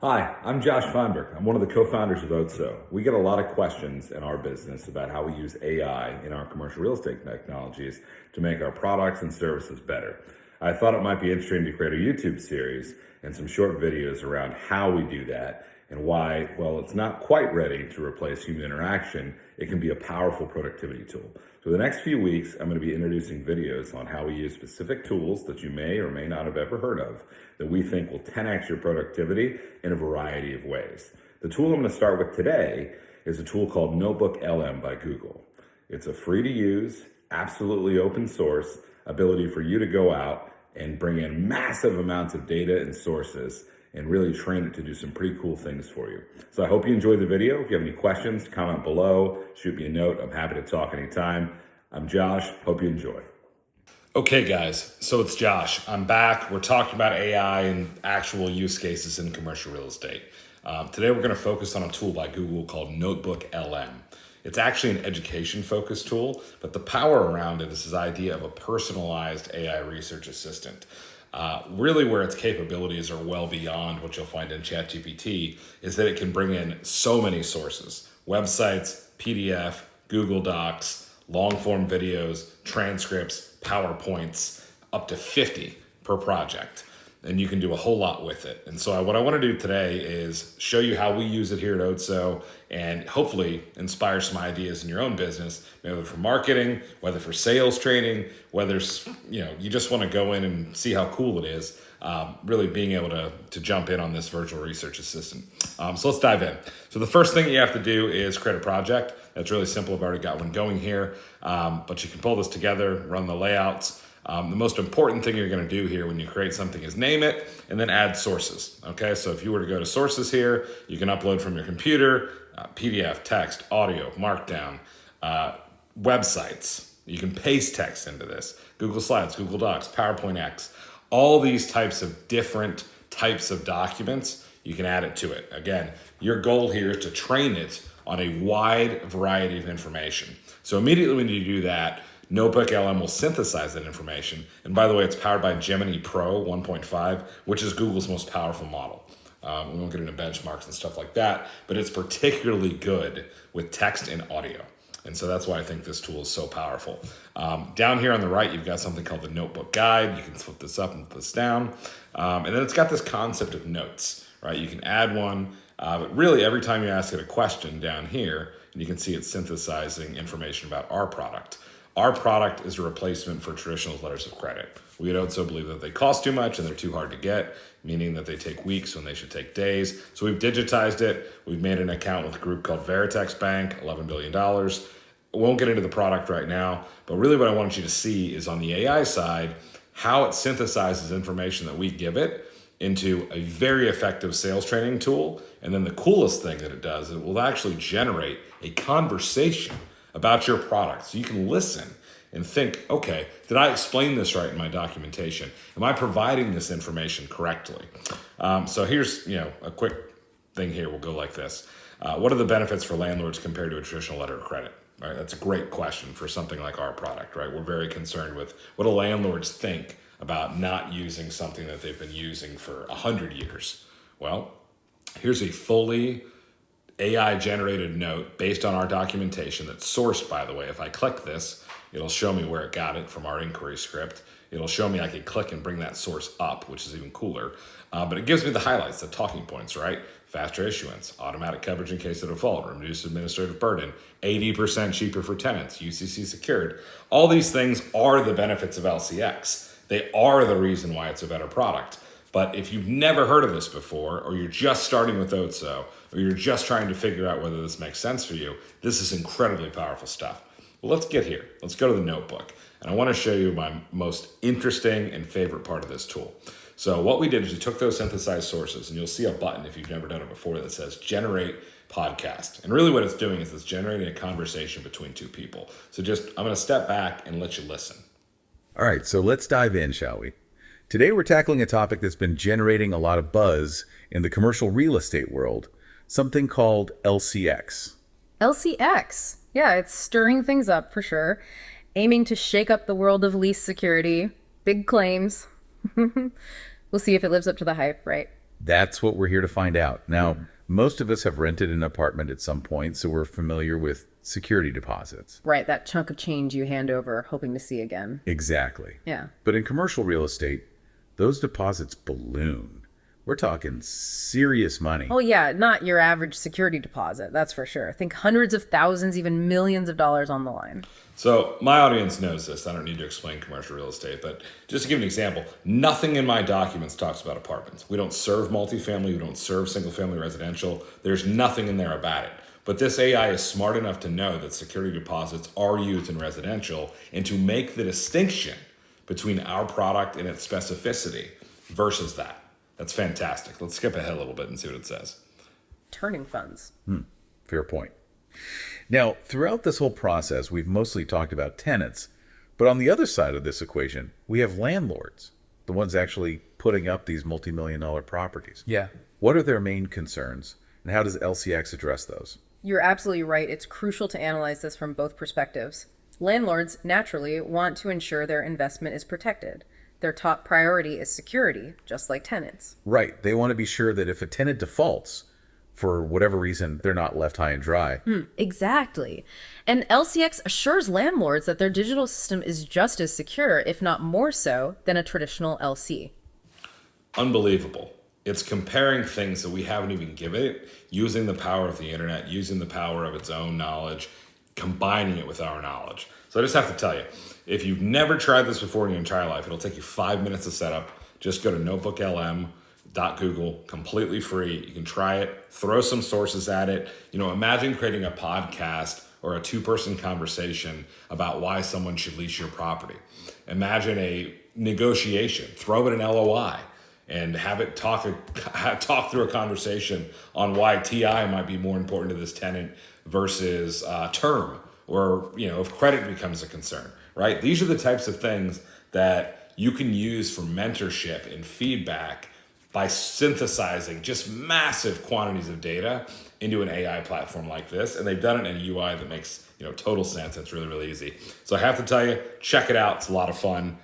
Hi, I'm Josh Feinberg. I'm one of the co-founders of Otso. We get a lot of questions in our business about how we use AI in our commercial real estate technologies to make our products and services better. I thought it might be interesting to create a YouTube series and some short videos around how we do that and why, while it's not quite ready to replace human interaction, it can be a powerful productivity tool. So the next few weeks, I'm going to be introducing videos on how we use specific tools that you may or may not have ever heard of that we think will 10x your productivity in a variety of ways. The tool I'm going to start with today is a tool called Notebook LM by Google. It's a free to use, absolutely open source ability for you to go out and bring in massive amounts of data and sources and really train it to do some pretty cool things for you. So I hope you enjoyed the video. If you have any questions, comment below, shoot me a note. I'm happy to talk anytime. I'm Josh. Hope you enjoy. Okay, guys, so it's Josh. I'm back. We're talking about AI and actual use cases in commercial real estate. Today, we're going to focus on a tool by Google called Notebook LM. It's actually an education-focused tool, but the power around it is this idea of a personalized AI research assistant. Really where its capabilities are well beyond what you'll find in ChatGPT is that it can bring in so many sources, websites, PDF, Google Docs, long-form videos, transcripts, PowerPoints, up to 50 per project. And you can do a whole lot with it. And so what I want to do today is show you how we use it here at Otso and hopefully inspire some ideas in your own business, whether for marketing, whether for sales training, whether you just want to go in and see how cool it is, really being able to jump in on this virtual research assistant. So let's dive in. So the first thing you have to do is create a project. That's really simple. I've already got one going here, but you can pull this together, run the layouts. The most important thing you're going to do here when you create something is name it and then add sources. Okay, so if you were to go to sources here, you can upload from your computer, PDF, text, audio, markdown, websites. You can paste text into this, Google Slides, Google Docs, PowerPoint X, all these types of different types of documents, you can add it to it. Again, your goal here is to train it on a wide variety of information. So immediately when you do that, Notebook LM will synthesize that information. And by the way, it's powered by Gemini Pro 1.5, which is Google's most powerful model. We won't get into benchmarks and stuff like that, but it's particularly good with text and audio. And so that's why I think this tool is so powerful. Down here on the right, you've got something called the Notebook Guide. You can flip this up and flip this down. And then it's got this concept of notes, right? You can add one, but really every time you ask it a question down here, and you can see it's synthesizing information about our product. Our product is a replacement for traditional letters of credit. We at Otso believe that they cost too much and they're too hard to get, meaning that they take weeks when they should take days. So we've digitized it. We've made an account with a group called Veritex Bank, $11 billion. I won't get into the product right now, but really what I want you to see is on the AI side, how it synthesizes information that we give it into a very effective sales training tool. And then the coolest thing that it does, it will actually generate a conversation about your product. So you can listen and think, okay, did I explain this right in my documentation? Am I providing this information correctly? So here's a quick thing here. We'll go like this. What are the benefits for landlords compared to a traditional letter of credit? Right, that's a great question for something like our product, right? We're very concerned with what do landlords think about not using something that they've been using for 100 years. Well, here's a fully AI generated note based on our documentation that's sourced, by the way. If I click this, it'll show me where it got it from our inquiry script. It'll show me I can click and bring that source up, which is even cooler. But it gives me the highlights, the talking points, right? Faster issuance, automatic coverage in case of default, reduced administrative burden, 80% cheaper for tenants, UCC secured. All these things are the benefits of LCX. They are the reason why it's a better product. But if you've never heard of this before, or you're just starting with Otso, or you're just trying to figure out whether this makes sense for you, this is incredibly powerful stuff. Well, let's get here. Let's go to the notebook. And I want to show you my most interesting and favorite part of this tool. So what we did is we took those synthesized sources, and you'll see a button if you've never done it before that says generate podcast. And really what it's doing is it's generating a conversation between two people. So I'm going to step back and let you listen. All right, so let's dive in, shall we? Today we're tackling a topic that's been generating a lot of buzz in the commercial real estate world, something called LCX. LCX. Yeah, it's stirring things up for sure, aiming to shake up the world of lease security. Big claims. We'll see if it lives up to the hype, right? That's what we're here to find out. Now, most of us have rented an apartment at some point, so we're familiar with security deposits. Right, that chunk of change you hand over, hoping to see again. Exactly. Yeah. But in commercial real estate, those deposits balloon. We're talking serious money. Oh, yeah, not your average security deposit, that's for sure. Think hundreds of thousands, even millions of dollars on the line. So my audience knows this. I don't need to explain commercial real estate, but just to give an example, nothing in my documents talks about apartments. We don't serve multifamily. We don't serve single family residential. There's nothing in there about it. But this AI is smart enough to know that security deposits are used in residential and to make the distinction between our product and its specificity versus that. That's fantastic. Let's skip ahead a little bit and see what it says. Turning funds. Fair point. Now, throughout this whole process, we've mostly talked about tenants, but on the other side of this equation, we have landlords, the ones actually putting up these multi-million-dollar properties. Yeah. What are their main concerns, and how does LCX address those? You're absolutely right. It's crucial to analyze this from both perspectives. Landlords naturally want to ensure their investment is protected. Their top priority is security, just like tenants. Right. They want to be sure that if a tenant defaults, for whatever reason, they're not left high and dry. Exactly. And LCX assures landlords that their digital system is just as secure, if not more so, than a traditional LC. Unbelievable. It's comparing things that we haven't even given it, using the power of the internet, using the power of its own knowledge, combining it with our knowledge. So I just have to tell you, if you've never tried this before in your entire life, it'll take you 5 minutes to set up. Just go to notebooklm.google, completely free. You can try it, throw some sources at it. Imagine creating a podcast or a two-person conversation about why someone should lease your property. Imagine a negotiation, throw it an LOI and have it talk through a conversation on why TI might be more important to this tenant versus term, or if credit becomes a concern, right? These are the types of things that you can use for mentorship and feedback by synthesizing just massive quantities of data into an AI platform like this. And they've done it in a UI that makes total sense. It's really, really easy. So I have to tell you, check it out. It's a lot of fun.